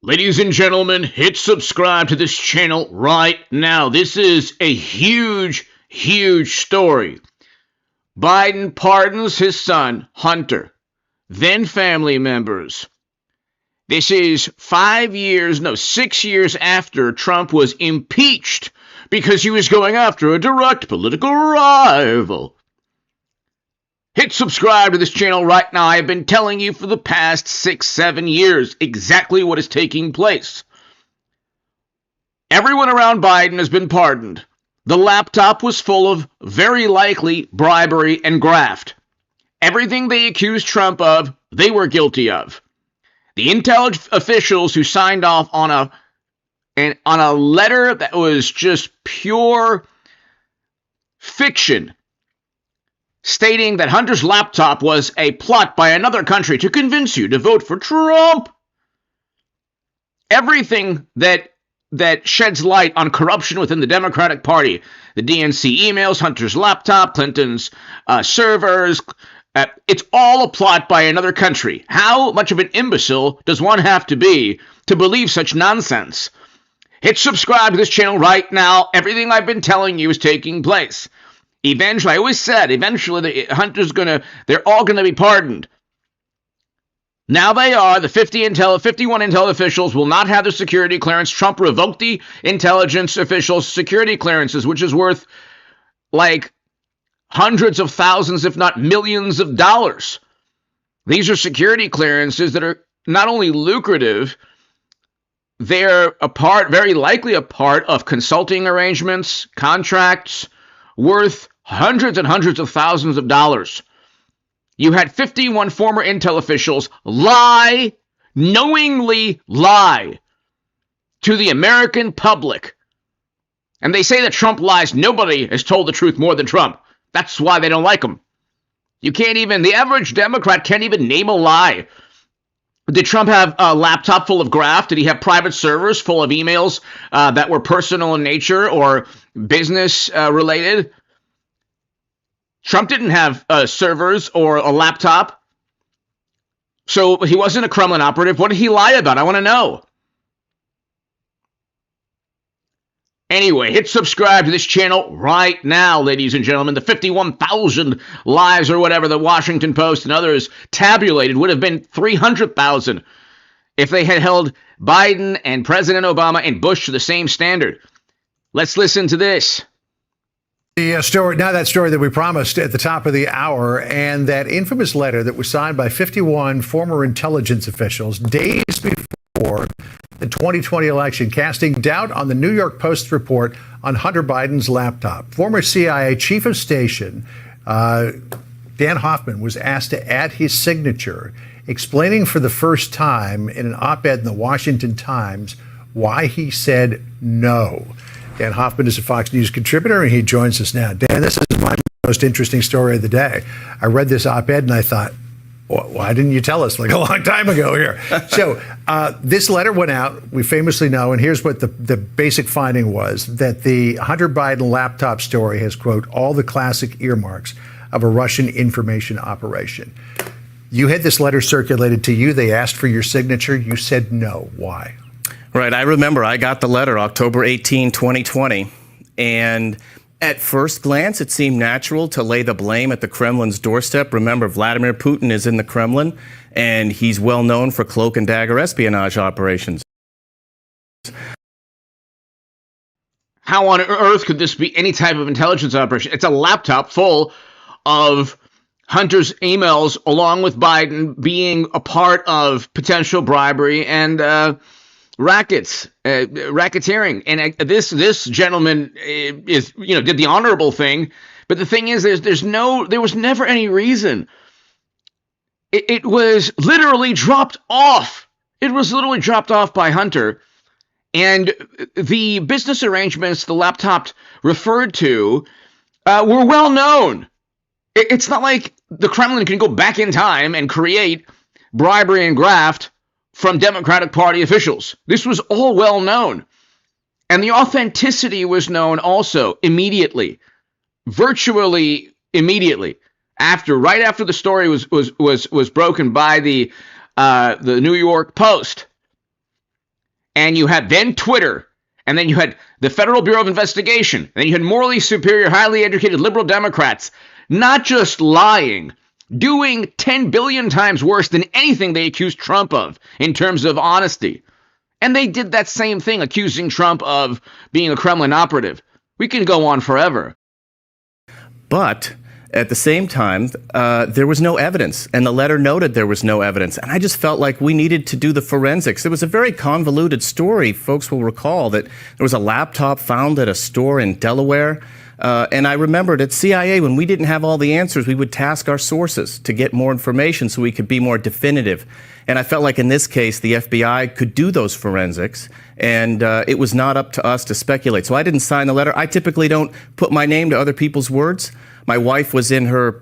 Ladies and gentlemen, hit subscribe to this channel right now. This is a huge, huge story. Biden pardons his son, Hunter, then family members. This is 6 years after Trump was impeached because he was going after a direct political rival. Hit subscribe to this channel right now. I have been telling you for the past 6-7 years exactly what is taking place. Everyone around Biden has been pardoned. The laptop was full of very likely bribery and graft. Everything they accused Trump of, they were guilty of. The intel officials who signed off on a letter that was just pure fiction, stating that Hunter's laptop was a plot by another country to convince you to vote for Trump. Everything that sheds light on corruption within the Democratic Party, the DNC emails, Hunter's laptop, Clinton's servers, it's all a plot by another country. How much of an imbecile does one have to be to believe such nonsense? Hit subscribe to this channel right now. Everything I've been telling you is taking place. Eventually, I always said, they're all gonna be pardoned. Now they are. The 51 intel officials will not have their security clearance. Trump revoked the intelligence officials' security clearances, which is worth like hundreds of thousands, if not millions of dollars. These are security clearances that are not only lucrative, they're very likely a part of consulting arrangements, contracts, worth hundreds and hundreds of thousands of dollars. You had 51 former intel officials knowingly lie to the American public. And they say that Trump lies. Nobody has told the truth more than Trump. That's why they don't like him. The average Democrat can't even name a lie. Did Trump have a laptop full of graft? Did he have private servers full of emails that were personal in nature or business related? Trump didn't have servers or a laptop. So he wasn't a Kremlin operative. What did he lie about? I want to know. Anyway, hit subscribe to this channel right now, ladies and gentlemen. The 51,000 lies or whatever the Washington Post and others tabulated would have been 300,000 if they had held Biden and President Obama and Bush to the same standard. Let's listen to this. The story that we promised at the top of the hour, and that infamous letter that was signed by 51 former intelligence officials days before the 2020 election, casting doubt on the New York Post report on Hunter Biden's laptop. Former CIA chief of station Dan Hoffman was asked to add his signature, explaining for the first time in an op-ed in the Washington Times why he said no. Dan Hoffman is a Fox News contributor, and he joins us now. Dan, this is my most interesting story of the day. I read this op-ed, and I thought, why didn't you tell us like a long time ago here? So this letter went out, we famously know, and here's what the basic finding was, that the Hunter Biden laptop story has, quote, all the classic earmarks of a Russian information operation. You had this letter circulated to you. They asked for your signature. You said no. Why? Right. I remember I got the letter October 18, 2020. And at first glance, it seemed natural to lay the blame at the Kremlin's doorstep. Remember, Vladimir Putin is in the Kremlin, and he's well known for cloak and dagger espionage operations. How on earth could this be any type of intelligence operation? It's a laptop full of Hunter's emails, along with Biden being a part of potential bribery and racketeering. And this gentleman did the honorable thing. But the thing is, there was never any reason. It was literally dropped off. It was literally dropped off by Hunter. And the business arrangements the laptop referred to were well known. It's not like the Kremlin can go back in time and create bribery and graft from Democratic Party officials. This was all well known. And the authenticity was known also immediately, virtually immediately, right after the story was broken by the New York Post. and you had then Twitter, and then you had the Federal Bureau of Investigation, and then you had morally superior, highly educated liberal Democrats not just lying, doing 10 billion times worse than anything they accused Trump of in terms of honesty. And they did that same thing, accusing Trump of being a Kremlin operative. We can go on forever. But at the same time, there was no evidence, and the letter noted there was no evidence. And I just felt like we needed to do the forensics. It was a very convoluted story. Folks will recall that there was a laptop found at a store in Delaware. And I remembered at CIA, when we didn't have all the answers, we would task our sources to get more information so we could be more definitive. And I felt like in this case, the FBI could do those forensics, and it was not up to us to speculate. So I didn't sign the letter. I typically don't put my name to other people's words. My wife was in her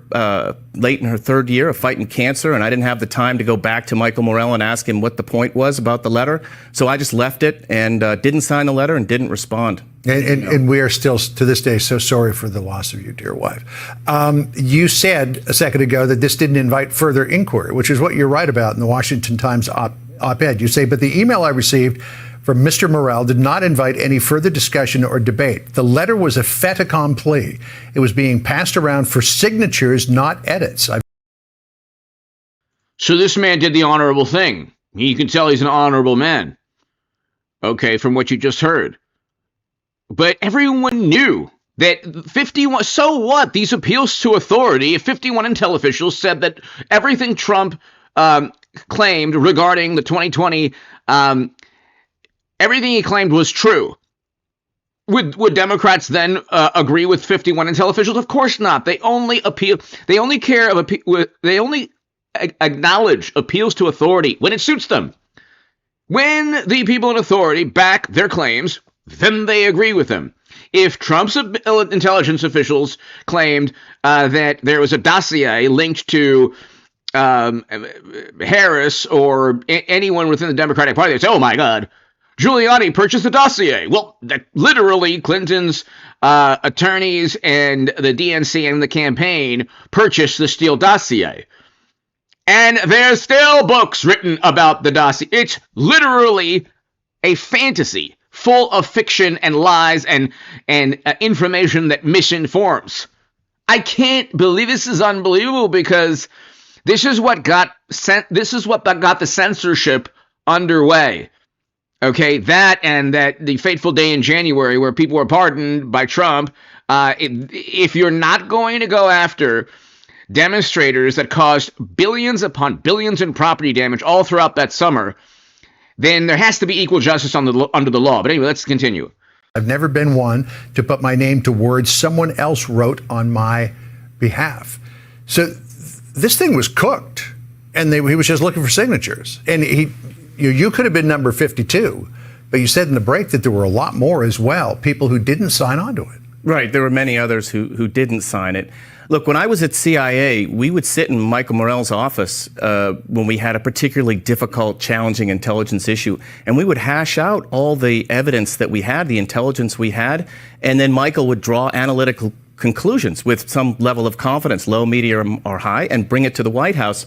late in her third year of fighting cancer, and I didn't have the time to go back to Michael Morell and ask him what the point was about the letter. So I just left it and didn't sign the letter and didn't respond. And we are still, to this day, so sorry for the loss of your dear wife. You said a second ago that this didn't invite further inquiry, which is what you're right about in the Washington Times op-ed. You say, but the email I received from Mr. Morell did not invite any further discussion or debate. The letter was a fait accompli. It was being passed around for signatures, not edits. So this man did the honorable thing. You can tell he's an honorable man. Okay, from what you just heard. But everyone knew that 51, so what? These appeals to authority, 51 intel officials said that everything Trump claimed regarding the 2020, everything he claimed was true. Would Democrats then agree with 51 intel officials? Of course not. They only appeal. They only care of. They only acknowledge appeals to authority when it suits them. When the people in authority back their claims, then they agree with them. If Trump's intelligence officials claimed that there was a dossier linked to Harris or anyone within the Democratic Party, they'd say, "Oh my God, Giuliani purchased the dossier." Well, literally, Clinton's attorneys and the DNC and the campaign purchased the Steele dossier. And there's still books written about the dossier. It's literally a fantasy full of fiction and lies and information that misinforms. I can't believe this is unbelievable, because this is what got the censorship underway. Okay, that and that the fateful day in January where people were pardoned by Trump. If you're not going to go after demonstrators that caused billions upon billions in property damage all throughout that summer, then there has to be equal justice under the law. But anyway, let's continue. I've never been one to put my name to words someone else wrote on my behalf. So this thing was cooked, and he was just looking for signatures. And you could have been number 52, but you said in the break that there were a lot more as well, people who didn't sign on to it. Right. There were many others who didn't sign it. Look, when I was at CIA, we would sit in Michael Morell's office when we had a particularly difficult, challenging intelligence issue, and we would hash out all the evidence that we had, the intelligence we had, and then Michael would draw analytical conclusions with some level of confidence, low, medium, or high, and bring it to the White House.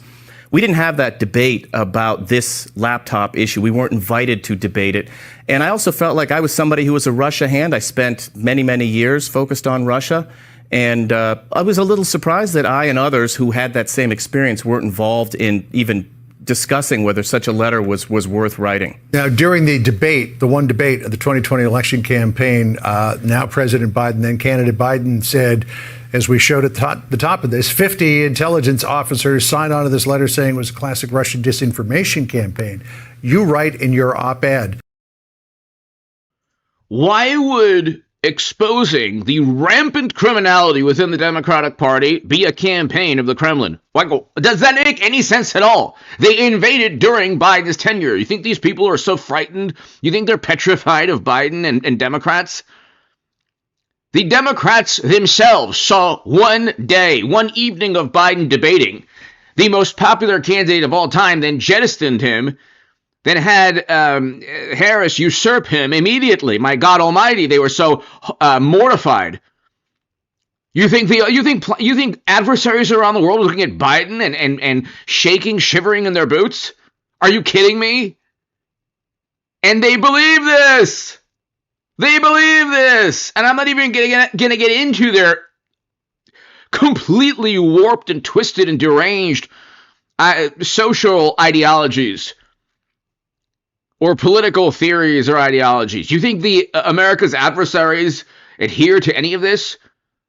We didn't have that debate about this laptop issue. We weren't invited to debate it. And I also felt like I was somebody who was a Russia hand. I spent many, many years focused on Russia. And I was a little surprised that I and others who had that same experience weren't involved in even discussing whether such a letter was worth writing. Now, during the debate, the one debate of the 2020 election campaign, now President Biden, then candidate Biden said, as we showed at the top of this, 50 intelligence officers signed on to this letter saying it was a classic Russian disinformation campaign. You write in your op-ed. Why would exposing the rampant criminality within the Democratic Party be a campaign of the Kremlin? Does that make any sense at all? They invaded during Biden's tenure. You think these people are so frightened? You think they're petrified of Biden and Democrats? The Democrats themselves saw one evening of Biden debating the most popular candidate of all time, then jettisoned him, then had Harris usurp him immediately. My God Almighty, they were so mortified. You think adversaries around the world are looking at Biden and shaking, shivering in their boots? Are you kidding me? And they believe this. They believe this. And I'm not even going to get into their completely warped and twisted and deranged social ideologies or political theories or ideologies. You think the America's adversaries adhere to any of this?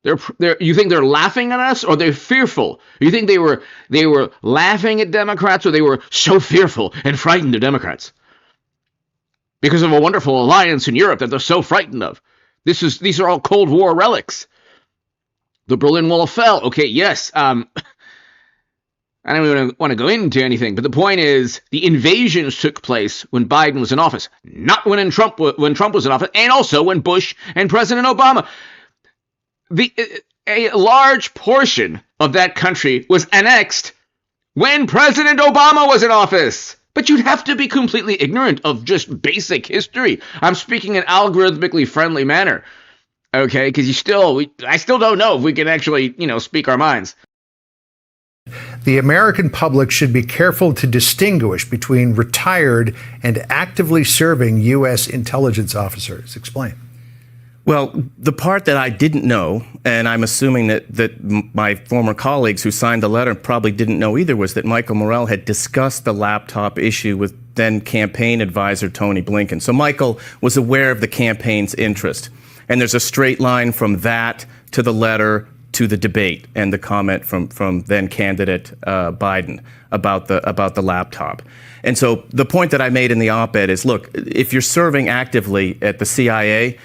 You think they're laughing at us, or they're fearful? You think they were laughing at Democrats, or they were so fearful and frightened of Democrats because of a wonderful alliance in Europe that they're so frightened of? These are all Cold War relics. The Berlin Wall fell. Okay, yes. I don't even want to go into anything, but the point is, the invasions took place when Biden was in office, not when Trump was in office, and also when Bush and President Obama. A large portion of that country was annexed when President Obama was in office. But you'd have to be completely ignorant of just basic history. I'm speaking in algorithmically friendly manner, okay? Because I still don't know if we can actually, speak our minds. The American public should be careful to distinguish between retired and actively serving U.S. intelligence officers. Explain. Well, the part that I didn't know, and I'm assuming that my former colleagues who signed the letter probably didn't know either, was that Michael Morell had discussed the laptop issue with then campaign advisor Tony Blinken. So Michael was aware of the campaign's interest. And there's a straight line from that to the letter to the debate and the comment from then candidate Biden about the laptop. And so the point that I made in the op-ed is, look, if you're serving actively at the CIA,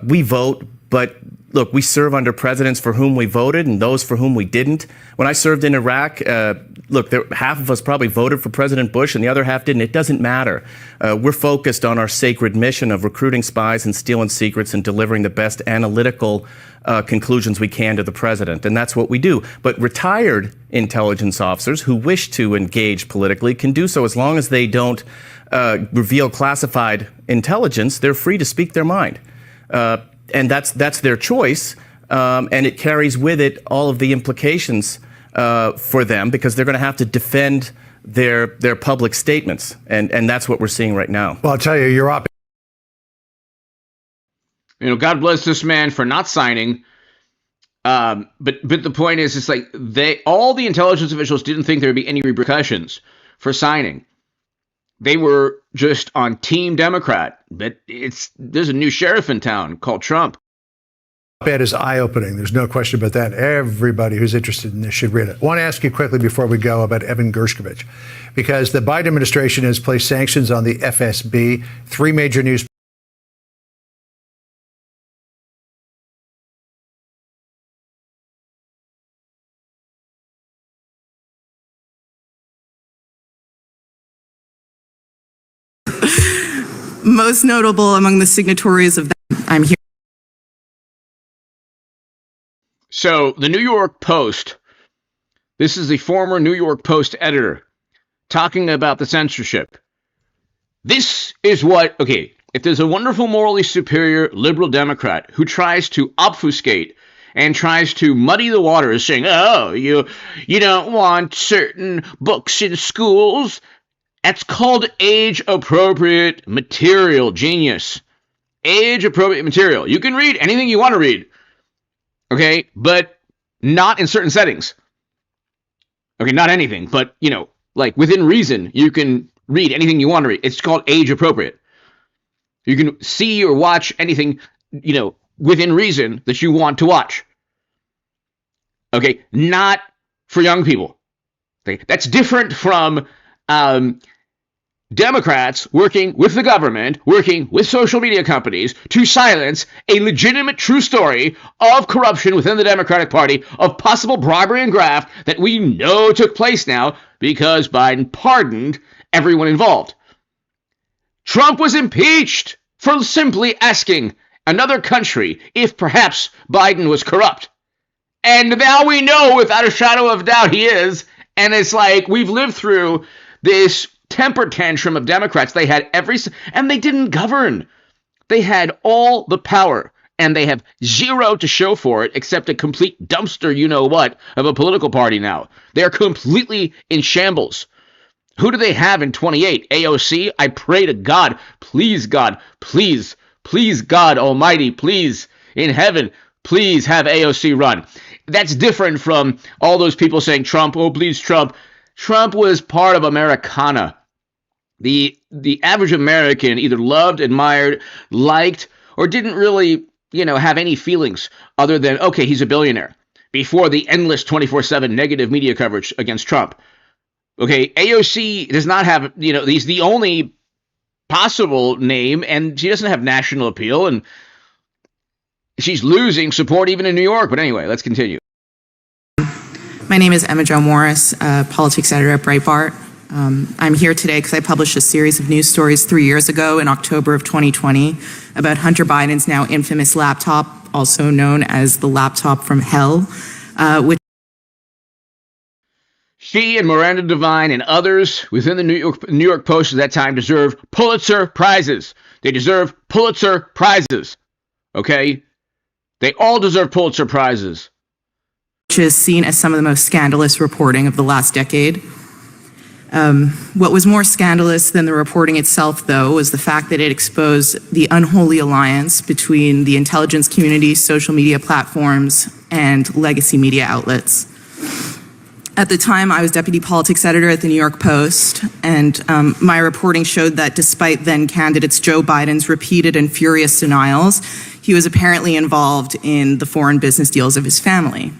we vote, but look, we serve under presidents for whom we voted and those for whom we didn't. When I served in Iraq, half of us probably voted for President Bush and the other half didn't. It doesn't matter. We're focused on our sacred mission of recruiting spies and stealing secrets and delivering the best analytical conclusions we can to the president. And that's what we do. But retired intelligence officers who wish to engage politically can do so as long as they don't reveal classified intelligence. They're free to speak their mind. And that's their choice, and it carries with it all of the implications for them, because they're going to have to defend their public statements, and that's what we're seeing right now. Well, I'll tell you, you're up. God bless this man for not signing. But the point is, it's like all the intelligence officials didn't think there would be any repercussions for signing. They were just on Team Democrat, but there's a new sheriff in town called Trump. That is eye-opening. There's no question about that. Everybody who's interested in this should read it. I want to ask you quickly before we go about Evan Gershkovich, because the Biden administration has placed sanctions on the FSB. Three major news. Most notable among the signatories of that, I'm here. So the New York Post, this is the former New York Post editor talking about the censorship. This is if there's a wonderful, morally superior liberal Democrat who tries to obfuscate and tries to muddy the waters, saying, oh, you don't want certain books in schools, that's called age-appropriate material, genius. Age-appropriate material. You can read anything you want to read, okay, but not in certain settings. Okay, not anything, but, like within reason, you can read anything you want to read. It's called age-appropriate. You can see or watch anything, within reason that you want to watch. Okay, not for young people. Okay, that's different from Democrats working with the government, working with social media companies to silence a legitimate true story of corruption within the Democratic Party, of possible bribery and graft that we know took place now because Biden pardoned everyone involved. Trump was impeached for simply asking another country if perhaps Biden was corrupt. And now we know without a shadow of doubt he is. And it's like we've lived through this temper tantrum of Democrats. They had and they didn't govern. They had all the power, and they have zero to show for it except a complete dumpster, of a political party now. They're completely in shambles. Who do they have in 28? AOC? I pray to God, please, God Almighty, please, in heaven, please have AOC run. That's different from all those people saying Trump, oh, please, Trump. Trump was part of Americana. The average American either loved, admired, liked, or didn't really, have any feelings other than, okay, he's a billionaire, before the endless 24/7 negative media coverage against Trump. Okay, AOC does not have, he's the only possible name, and she doesn't have national appeal, and she's losing support even in New York. But anyway, let's continue. My name is Emma Jo Morris, politics editor at Breitbart. I'm here today because I published a series of news stories 3 years ago in October of 2020 about Hunter Biden's now infamous laptop, also known as the laptop from hell, which she and Miranda Devine and others within the New York Post at that time deserve Pulitzer Prizes. They deserve Pulitzer Prizes. Okay? They all deserve Pulitzer Prizes. which is seen as some of the most scandalous reporting of the last decade. What was more scandalous than the reporting itself, though, was the fact that it exposed the unholy alliance between the intelligence community, social media platforms, and legacy media outlets. At the time, I was deputy politics editor at the New York Post, and my reporting showed that despite then candidates Joe Biden's repeated and furious denials, he was apparently involved in the foreign business deals of his family.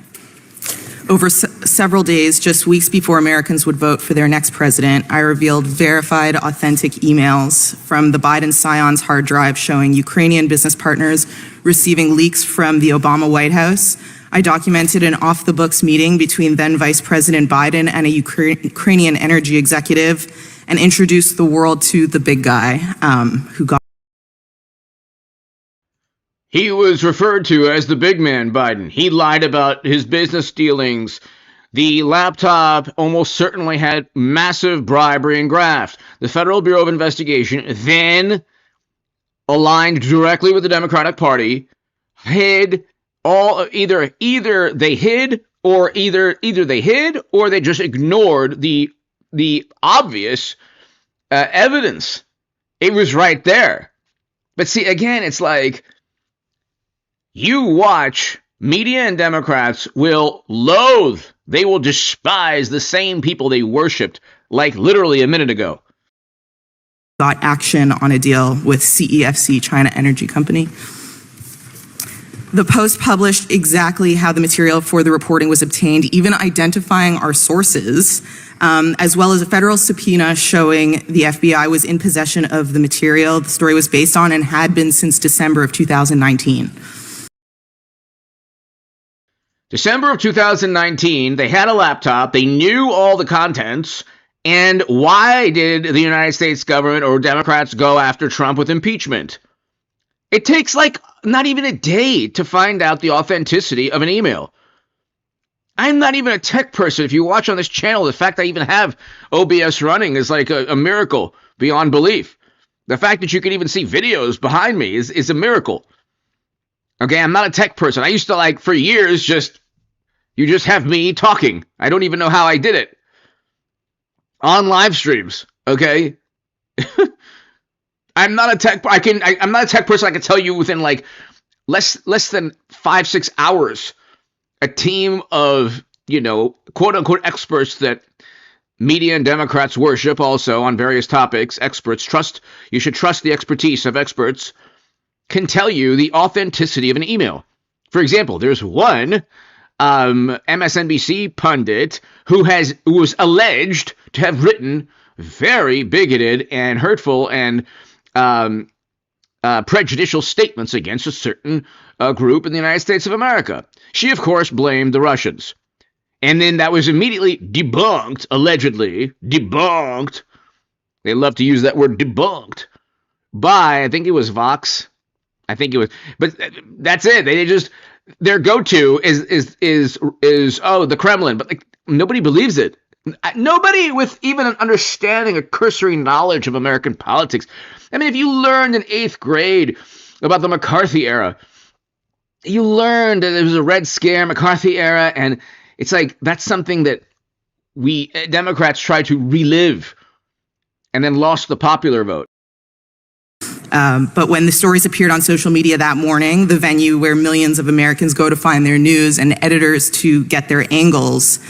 Over several days, just weeks before Americans would vote for their next president, I revealed verified, authentic emails from the Biden Scion's hard drive showing Ukrainian business partners receiving leaks from the Obama White House. I documented an off-the-books meeting between then Vice President Biden and a Ukrainian energy executive and introduced the world to the big guy who got. He was referred to as the big man, Biden. He lied about his business dealings. The laptop almost certainly had massive bribery and graft. The Federal Bureau of Investigation then aligned directly with the Democratic Party, hid all either they hid or they just ignored the obvious evidence. It was right there. But see, again, it's like, you watch, media and Democrats will loathe, they will despise the same people they worshipped like literally a minute ago. Got action on a deal with CEFC, China Energy Company. The Post published exactly how the material for the reporting was obtained, even identifying our sources, as well as a federal subpoena showing the FBI was in possession of the material the story was based on and had been since December of 2019. December of 2019, they had a laptop, they knew all the contents, and why did the United States government or Democrats go after Trump with impeachment? It takes like not even a day to find out the authenticity of an email. I'm not even a tech person. If you watch on this channel, the fact I even have OBS running is like a miracle beyond belief. The fact that you can even see videos behind me is a miracle. Okay, I'm not a tech person. I used to, for years, you just have me talking. I don't even know how I did it. On live streams, okay? I'm not a tech I'm not a tech person. I can tell you within less than 5-6 hours, a team of, quote unquote experts that media and Democrats worship also on various topics, you should trust the expertise of experts, can tell you the authenticity of an email. For example, there's one MSNBC pundit who was alleged to have written very bigoted and hurtful and prejudicial statements against a certain group in the United States of America. She, of course, blamed the Russians. And then that was immediately debunked, allegedly, debunked. They love to use that word, debunked, by, I think it was Vox. But that's it. They just, their go-to is the Kremlin. But nobody believes it. Nobody with even an understanding, a cursory knowledge of American politics. I mean, if you learned in 8th grade about the McCarthy era, you learned that it was a Red Scare, McCarthy era, and it's like that's something that we Democrats try to relive and then lost the popular vote. But when the stories appeared on social media that morning, the venue where millions of Americans go to find their news and editors to get their angles,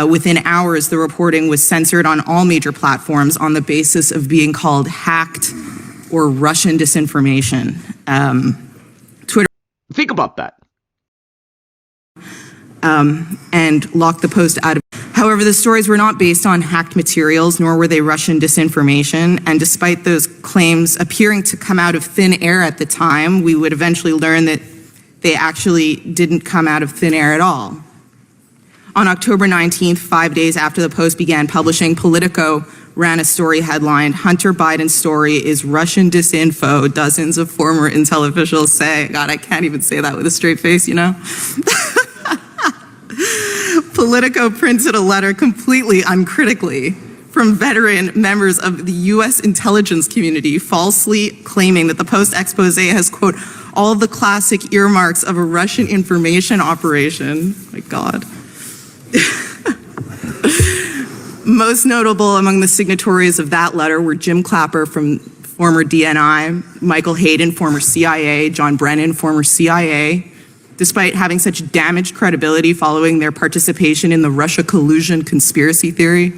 within hours, the reporting was censored on all major platforms on the basis of being called hacked or Russian disinformation. Twitter. Think about that. And locked the Post out of. However, the stories were not based on hacked materials, nor were they Russian disinformation. And despite those claims appearing to come out of thin air at the time, we would eventually learn that they actually didn't come out of thin air at all. On October 19th, 5 days after the Post began publishing, Politico ran a story headlined, "Hunter Biden's story is Russian disinfo, dozens of former intel officials say." God, I can't even say that with a straight face, you know? Politico printed a letter completely uncritically from veteran members of the U.S. intelligence community, falsely claiming that the Post expose has, quote, all the classic earmarks of a Russian information operation. My God. Most notable among the signatories of that letter were Jim Clapper, from former DNI, Michael Hayden, former CIA, John Brennan, former CIA. Despite having such damaged credibility following their participation in the Russia collusion conspiracy theory.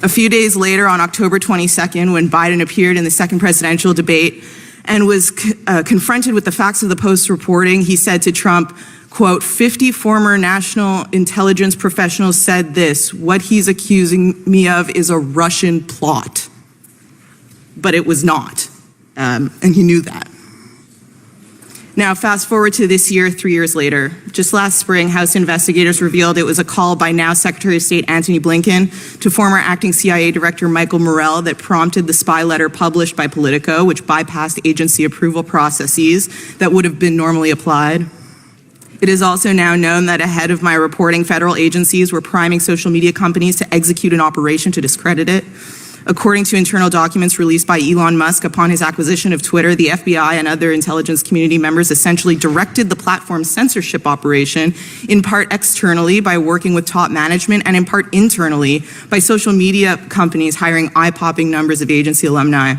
A few days later, on October 22nd, when Biden appeared in the second presidential debate and was confronted with the facts of the Post reporting, he said to Trump, quote, 50 former national intelligence professionals said this, what he's accusing me of is a Russian plot. But it was not, and he knew that. Now, fast forward to this year, 3 years later. Just last spring, House investigators revealed it was a call by now Secretary of State Antony Blinken to former acting CIA Director Michael Morell that prompted the spy letter published by Politico, which bypassed agency approval processes that would have been normally applied. It is also now known that ahead of my reporting, federal agencies were priming social media companies to execute an operation to discredit it. According to internal documents released by Elon Musk upon his acquisition of Twitter, the FBI and other intelligence community members essentially directed the platform's censorship operation, in part externally by working with top management and in part internally by social media companies hiring eye-popping numbers of agency alumni.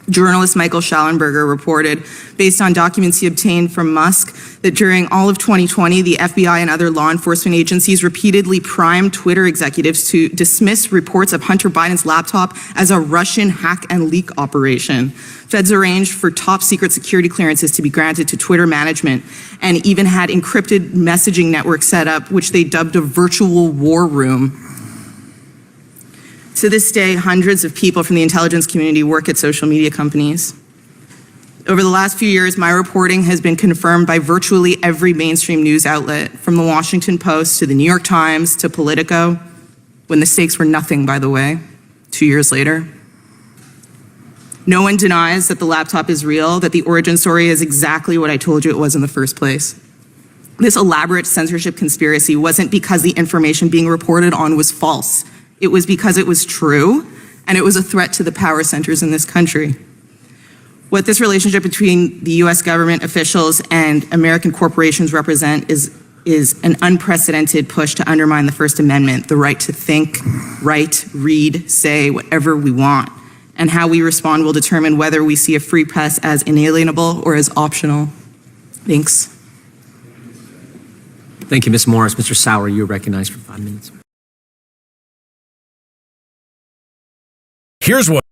Journalist Michael Schallenberger reported, based on documents he obtained from Musk, that during all of 2020, the FBI and other law enforcement agencies repeatedly primed Twitter executives to dismiss reports of Hunter Biden's laptop as a Russian hack and leak operation. Feds arranged for top secret security clearances to be granted to Twitter management and even had encrypted messaging networks set up, which they dubbed a virtual war room. To this day, hundreds of people from the intelligence community work at social media companies. Over the last few years, my reporting has been confirmed by virtually every mainstream news outlet, from the Washington Post to the New York Times to Politico, when the stakes were nothing, by the way, 2 years later. No one denies that the laptop is real, that the origin story is exactly what I told you it was in the first place. This elaborate censorship conspiracy wasn't because the information being reported on was false. It was because it was true, and it was a threat to the power centers in this country. What this relationship between the US government officials and American corporations represent is an unprecedented push to undermine the First Amendment, the right to think, write, read, say whatever we want. And how we respond will determine whether we see a free press as inalienable or as optional. Thanks. Thank you, Ms. Morris. Mr. Sauer, you're recognized for 5 minutes. Here's what.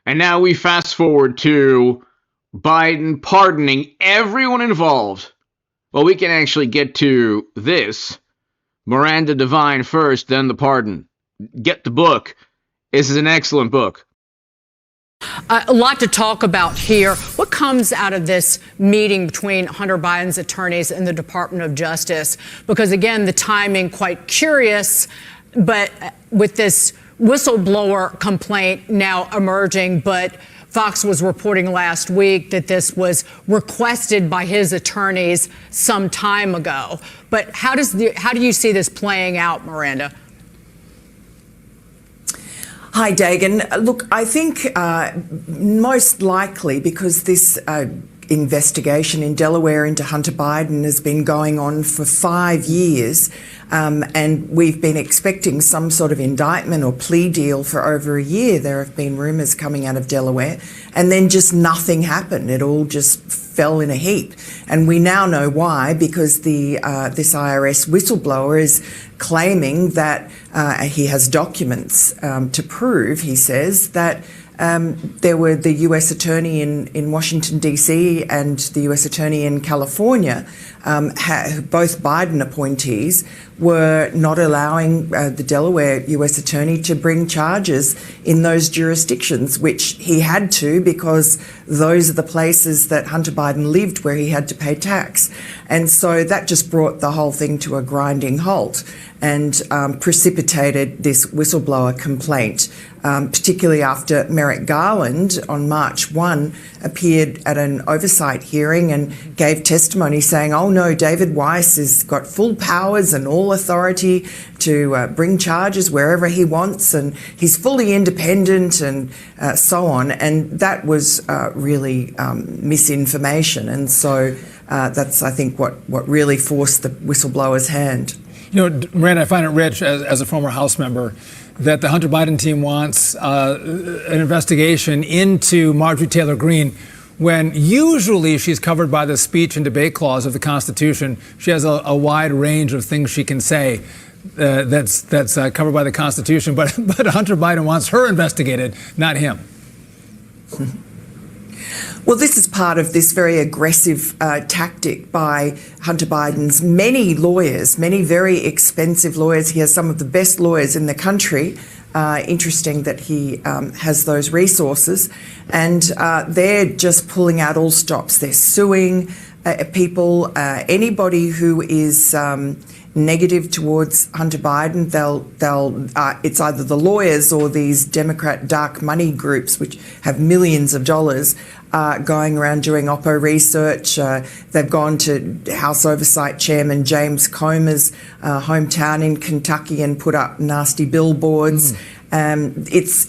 And now we fast forward to Biden pardoning everyone involved. Well, we can actually get to this. Miranda Devine first, then the pardon. Get the book. This is an excellent book. A lot to talk about here. What comes out of this meeting between Hunter Biden's attorneys and the Department of Justice? Because, again, the timing quite curious, but with this whistleblower complaint now emerging, but Fox was reporting last week that this was requested by his attorneys some time ago. But how do you see this playing out, Miranda? Hi, Dagan. Look, I think most likely, because this investigation in Delaware into Hunter Biden has been going on for 5 years. And we've been expecting some sort of indictment or plea deal for over a year. There have been rumours coming out of Delaware, and then just nothing happened. It all just fell in a heap. And we now know why, because this IRS whistleblower is claiming that he has documents to prove, he says, that there were the US attorney in Washington, D.C. and the US attorney in California, both Biden appointees, were not allowing the Delaware US attorney to bring charges in those jurisdictions, which he had to because those are the places that Hunter Biden lived where he had to pay tax. And so that just brought the whole thing to a grinding halt and precipitated this whistleblower complaint, particularly after Merrick Garland on March 1 appeared at an oversight hearing and gave testimony saying, oh no, David Weiss has got full powers and all authority to bring charges wherever he wants, and he's fully independent and so on. And that was really misinformation. And so that's, I think, what really forced the whistleblower's hand. You know, Miranda, I find it rich as a former House member that the Hunter Biden team wants an investigation into Marjorie Taylor Greene when usually she's covered by the speech and debate clause of the Constitution. She has a wide range of things she can say that's covered by the Constitution, but Hunter Biden wants her investigated, not him. Well, this is part of this very aggressive tactic by Hunter Biden's many lawyers, many very expensive lawyers. He has some of the best lawyers in the country. Interesting that he has those resources. And they're just pulling out all stops. They're suing people, anybody who is negative towards Hunter Biden. It's either the lawyers or these Democrat dark money groups, which have millions of dollars, going around doing Oppo research. They've gone to House Oversight Chairman James Comer's hometown in Kentucky and put up nasty billboards. It's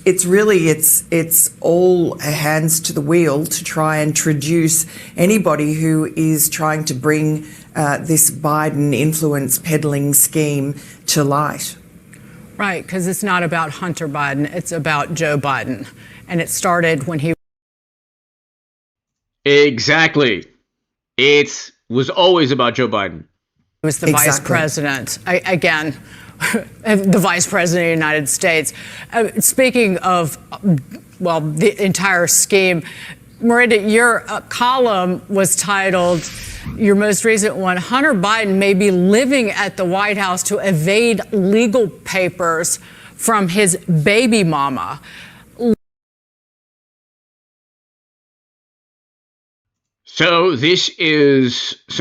all hands to the wheel to try and traduce anybody who is trying to bring this Biden influence peddling scheme to light. Right, because it's not about Hunter Biden, it's about Joe Biden. And it started when he... Exactly. It was always about Joe Biden. was the vice president. Again, the vice president of the United States. Speaking of, well, the entire scheme, Miranda, your column was titled, your most recent one, Hunter Biden may be living at the White House to evade legal papers from his baby mama. So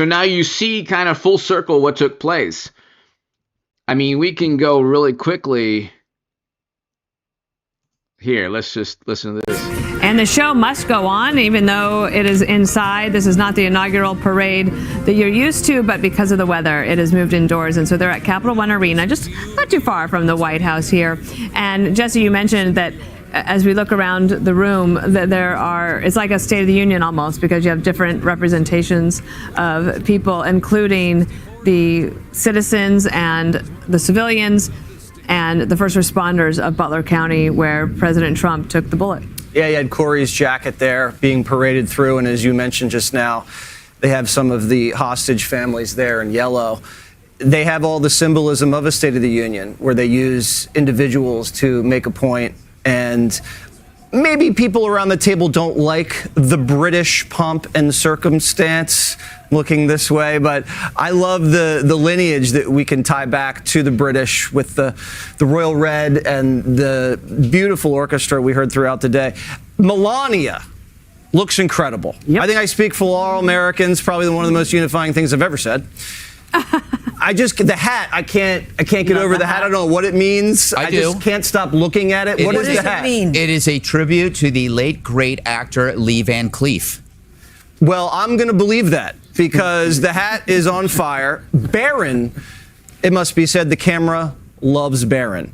now you see kind of full circle what took place. I mean, we can go really quickly. Here, let's just listen to this. And the show must go on, even though it is inside. This is not the inaugural parade that you're used to, but because of the weather, it has moved indoors. And so they're at Capital One Arena, just not too far from the White House here. And Jesse, you mentioned that as we look around the room, that it's like a State of the Union almost, because you have different representations of people, including the citizens and the civilians and the first responders of Butler County, where President Trump took the bullet. Yeah, you had Corey's jacket there being paraded through, and as you mentioned just now, they have some of the hostage families there in yellow. They have all the symbolism of a State of the Union, where they use individuals to make a point. And maybe people around the table don't like the British pomp and circumstance looking this way, but I love the lineage that we can tie back to the British with the royal red and the beautiful orchestra we heard throughout the day. Melania looks incredible. Yep. I think I speak for all Americans, probably one of the most unifying things I've ever said. The hat, I can't get over the hat. I don't know what it means. I just can't stop looking at it. What does the hat mean? It is a tribute to the late, great actor Lee Van Cleef. Well, I'm going to believe that because the hat is on fire. Barron, it must be said, the camera loves Barron.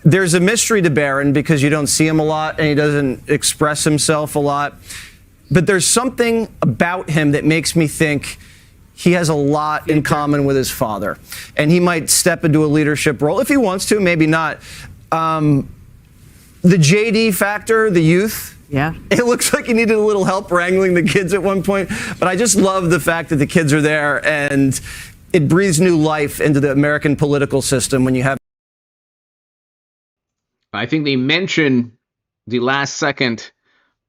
There's a mystery to Barron because you don't see him a lot and he doesn't express himself a lot. but there's something about him that makes me think he has a lot in common with his father, and he might step into a leadership role if he wants to, maybe not. The JD factor, the youth. Yeah. It looks like he needed a little help wrangling the kids at one point, but I just love the fact that the kids are there, and it breathes new life into the American political system when you have. I think they mention the last second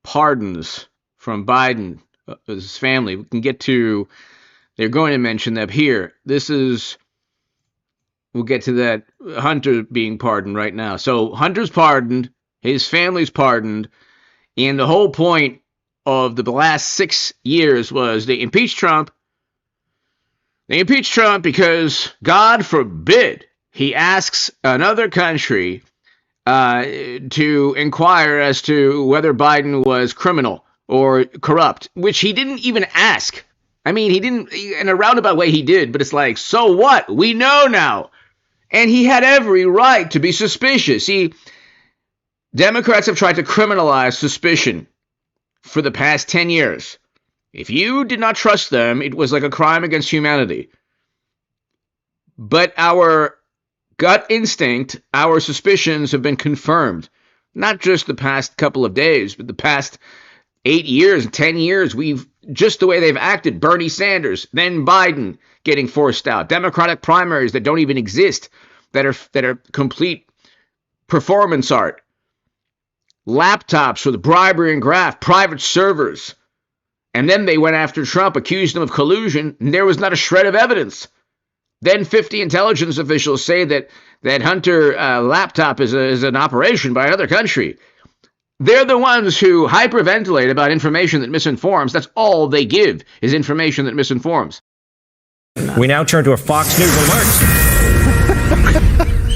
pardons from Biden, his family. We can get to, they're going to mention them here. We'll get to that Hunter being pardoned right now. So Hunter's pardoned, his family's pardoned, and the whole point of the last 6 years was they impeached Trump. They impeached Trump because, God forbid, he asks another country to inquire as to whether Biden was criminal or corrupt, which he didn't even ask. I mean, he didn't, in a roundabout way he did, but it's like, so what? We know now. And he had every right to be suspicious. Democrats have tried to criminalize suspicion for the past 10 years. If you did not trust them, it was like a crime against humanity. But our gut instinct, our suspicions have been confirmed. Not just the past couple of days, but the past 8 years, 10 years, just the way they've acted. Bernie Sanders, then Biden getting forced out. Democratic primaries that don't even exist, that are complete performance art. Laptops for the bribery and graft, private servers. And then they went after Trump, accused him of collusion, and there was not a shred of evidence. Then 50 intelligence officials say that Hunter laptop is an operation by another country. They're the ones who hyperventilate about information that misinforms. That's all they give, is information that misinforms. We now turn to a Fox News alert.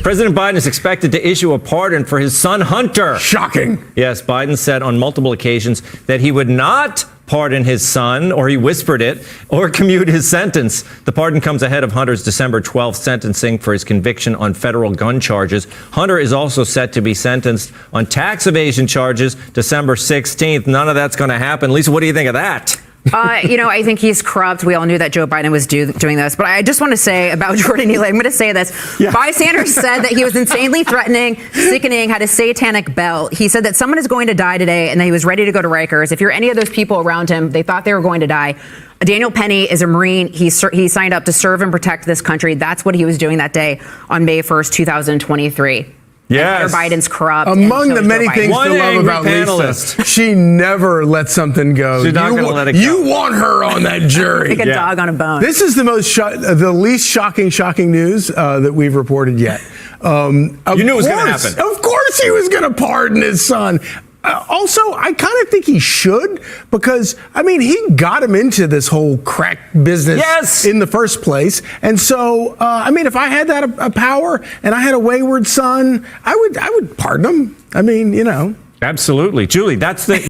President Biden is expected to issue a pardon for his son, Hunter. Shocking. Yes, Biden said on multiple occasions that he would not pardon his son, or he whispered it, or commute his sentence. The pardon comes ahead of Hunter's December 12th sentencing for his conviction on federal gun charges. Hunter is also set to be sentenced on tax evasion charges December 16th. None of that's going to happen. Lisa, what do you think of that? I think he's corrupt. We all knew that Joe Biden was doing this. But I just want to say about Jordan Neely, I'm going to say this. Yeah. Sanders said that he was insanely threatening, sickening, had a satanic belt. He said that someone is going to die today and that he was ready to go to Rikers. If you're any of those people around him, they thought they were going to die. Daniel Penny is a Marine. He signed up to serve and protect this country. That's what he was doing that day on May 1st, 2023. Yes. Hunter Biden's corrupt. Among the many things to love about Lisa, she never lets something go. She's not going to let it go. You want her on that jury. Like a dog on a bone. This is the least shocking news that we've reported yet. You knew it was going to happen. Of course he was going to pardon his son. Also, I kind of think he should, because, he got him into this whole crack business in the first place. And so, if I had that power and I had a wayward son, I would pardon him. Absolutely. Julie, that's the...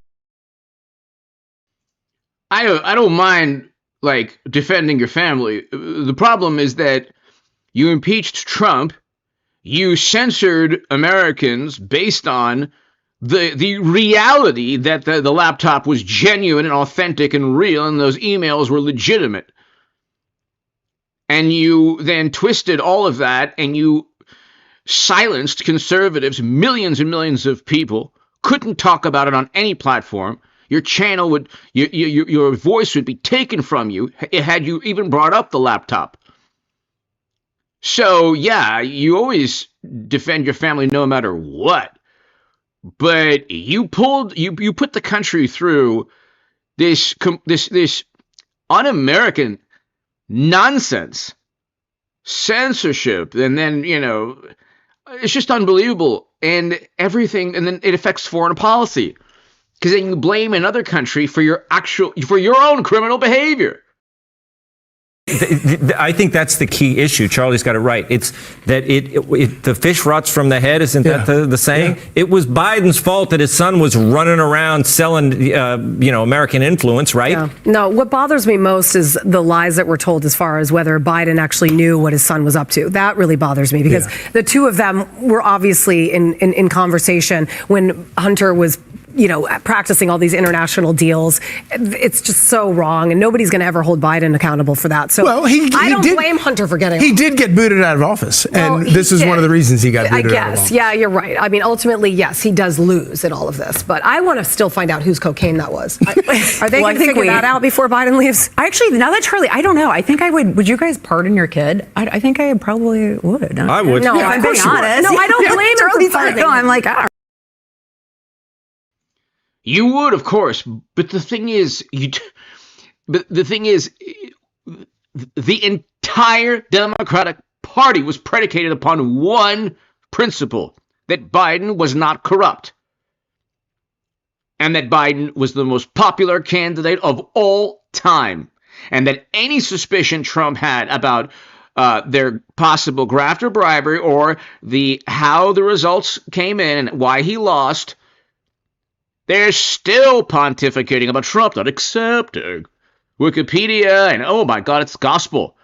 I don't mind, defending your family. The problem is that you impeached Trump. You censored Americans based on the reality that the laptop was genuine and authentic and real, and those emails were legitimate. And you then twisted all of that, and you silenced conservatives, millions and millions of people, couldn't talk about it on any platform. Your channel would, your voice would be taken from you had you even brought up the laptop. So, yeah, you always defend your family no matter what. But you put the country through this un-American nonsense, censorship, and then, it's just unbelievable. And everything, and then it affects foreign policy, because then you blame another country for your own criminal behavior. I think that's the key issue. Charlie's got it right. It's that the fish rots from the head. Isn't that the saying? Yeah. It was Biden's fault that his son was running around selling, American influence, right? Yeah. No, what bothers me most is the lies that were told as far as whether Biden actually knew what his son was up to. That really bothers me, because the two of them were obviously in conversation when Hunter was practicing all these international deals. It's just so wrong, and nobody's going to ever hold Biden accountable for that. So I don't blame Hunter for getting. He did get booted out of office, and this is one of the reasons he got booted out of office. Yeah, you're right. I mean, ultimately, yes, he does lose in all of this, but I want to still find out whose cocaine that was. Are they going to figure that out before Biden leaves? Actually, now that Charlie, I don't know. I think I would. Would you guys pardon your kid? I think I probably would. I would. No, I'm being honest. No, I don't blame Charlie's pardoning. No, I'm like, You would, of course, but the thing is, the entire Democratic Party was predicated upon one principle: that Biden was not corrupt, and that Biden was the most popular candidate of all time, and that any suspicion Trump had about their possible graft or bribery, or how the results came in and why he lost, they're still pontificating about Trump not accepting Wikipedia, and oh my God, it's gospel.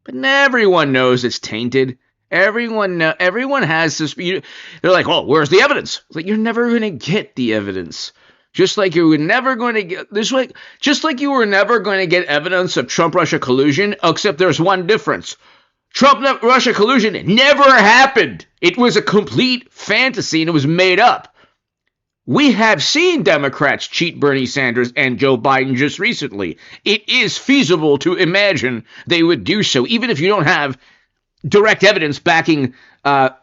But everyone knows it's tainted. Everyone has this. They're like, oh, where's the evidence? It's like, you're never going to get the evidence. Just like you were never going to get this way. Just like you were never going to get evidence of Trump-Russia collusion, except there's one difference. Trump-Russia collusion never happened. It was a complete fantasy, and it was made up. We have seen Democrats cheat Bernie Sanders and Joe Biden just recently. It is feasible to imagine they would do so, even if you don't have direct evidence backing a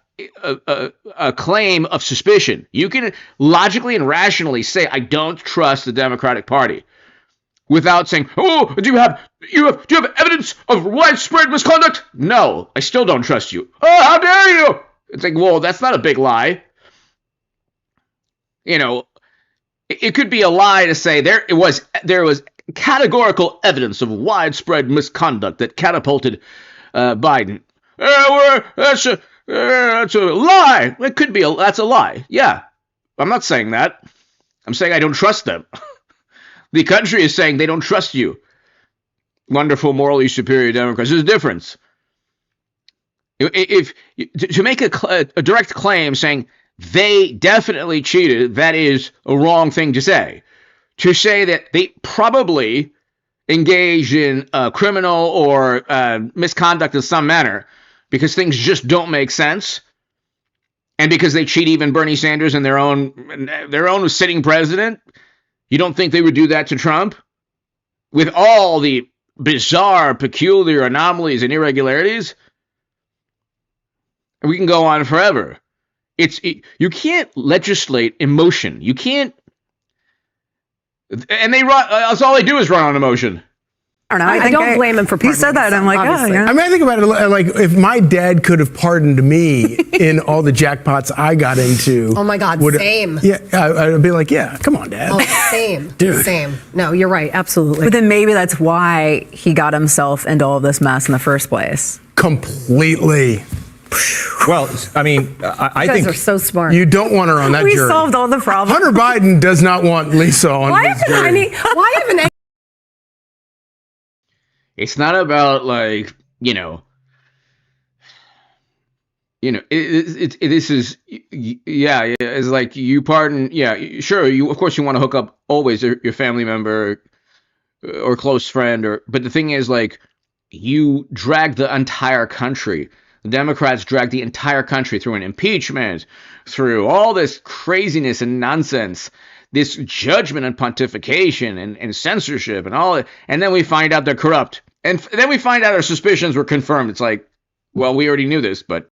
claim of suspicion. You can logically and rationally say, I don't trust the Democratic Party, without saying, oh, do you have evidence of widespread misconduct? No, I still don't trust you. Oh, how dare you? It's like, well, that's not a big lie. It could be a lie to say there was categorical evidence of widespread misconduct that catapulted Biden. That's a lie. It could be that's a lie. Yeah, I'm not saying that. I'm saying I don't trust them. The country is saying they don't trust you. Wonderful, morally superior Democrats. There's a difference. If to make a direct claim saying they definitely cheated, that is a wrong thing to say. To say that they probably engaged in criminal or misconduct in some manner because things just don't make sense, and because they cheat even Bernie Sanders and their own sitting president, you don't think they would do that to Trump? With all the bizarre, peculiar anomalies and irregularities? We can go on forever. You can't legislate emotion. You can't, and that's all they do is run on emotion. I don't know. I don't blame him for pardoning. He said that. I'm like, obviously. oh, yeah. I mean, I think about it like if my dad could have pardoned me in all the jackpots I got into. Oh my God, same. Yeah, I'd be like, yeah, come on, Dad. Oh, same, Dude. Same. No, you're right, absolutely. But then maybe that's why he got himself into all of this mess in the first place. Completely. Well, I mean, I you think guys are so smart. You don't want her on that We jury. solved all the problems. Hunter Biden does not want Lisa on Why his jury. haven't It's not about this is it's like you pardon, sure, of course you want to hook up always your family member or close friend, but the thing is, like, you drag the entire country. The Democrats drag the entire country through an impeachment, through all this craziness and nonsense, this judgment and pontification and censorship and all, and then we find out they're corrupt. And then we find out our suspicions were confirmed. It's like, well, we already knew this, but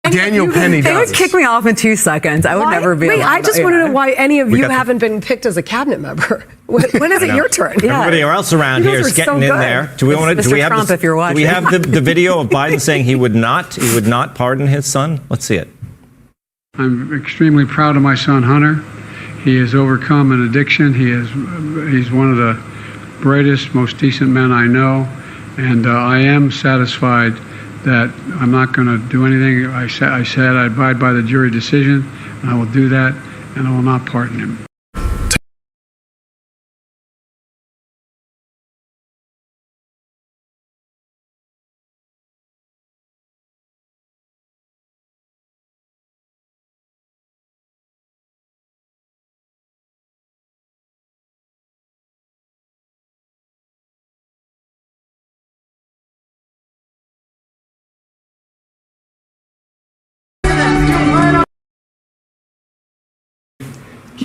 Daniel Penny They does. would kick me off in 2 seconds. I would never be. Wait, allowed I just to- want to know why any of you got haven't been picked as a cabinet member. When is it your turn? everybody else around You here guys is were so getting in good. there. Do we want to? Do Mr. we have Trump, this, if you're do we watching. have the video of Biden saying he would not pardon his son? Let's see it. I'm extremely proud of my son Hunter. He has overcome an addiction. He's one of the brightest, most decent men I know, and I am satisfied that I'm not going to do anything. I said I abide by the jury decision, and I will do that, and I will not pardon him.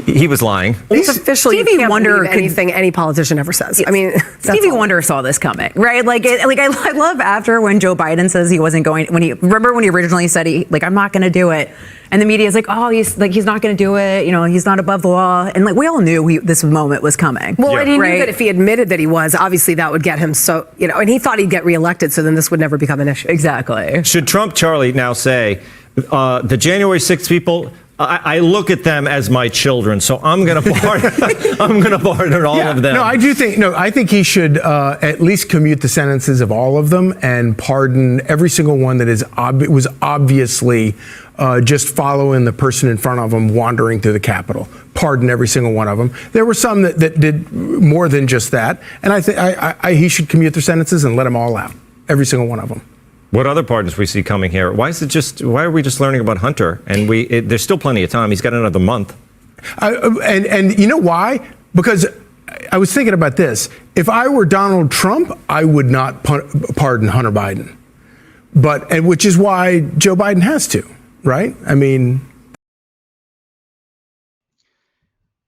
he was lying. It's official. Stevie You can't Wonder believe anything any politician ever says. I mean, Stevie Wonder saw this coming, right? I love after when Joe Biden says he wasn't going. Remember when he originally said I'm not going to do it, and the media is like, oh, he's not going to do it. He's not above the law, and we all knew this moment was coming. Well, and he knew that if he admitted that he was, obviously that would get him and he thought he'd get reelected, so then this would never become an issue. Exactly. Should Trump, Charlie, now say the January 6th people? I look at them as my children, so I'm going to pardon all of them. No, I think he should at least commute the sentences of all of them and pardon every single one that was obviously just following the person in front of him wandering through the Capitol. Pardon every single one of them. There were some that did more than just that, and I think he should commute their sentences and let them all out, every single one of them. What other pardons we see coming here? Why are we just learning about Hunter? And there's still plenty of time. He's got another month. And you know why? Because I was thinking about this. If I were Donald Trump, I would not pardon Hunter Biden. Which is why Joe Biden has to, right? I mean,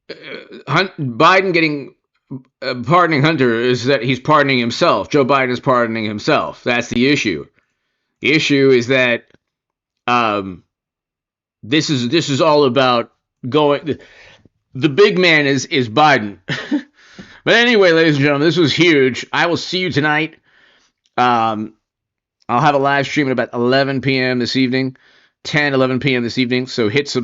Biden pardoning Hunter is that he's pardoning himself. Joe Biden is pardoning himself. That's the issue. The issue is that this is all about going. The big man is Biden. But anyway, ladies and gentlemen, this was huge. I will see you tonight. I'll have a live stream at about 11 p.m. this evening, 11 p.m. this evening. So hit subscribe.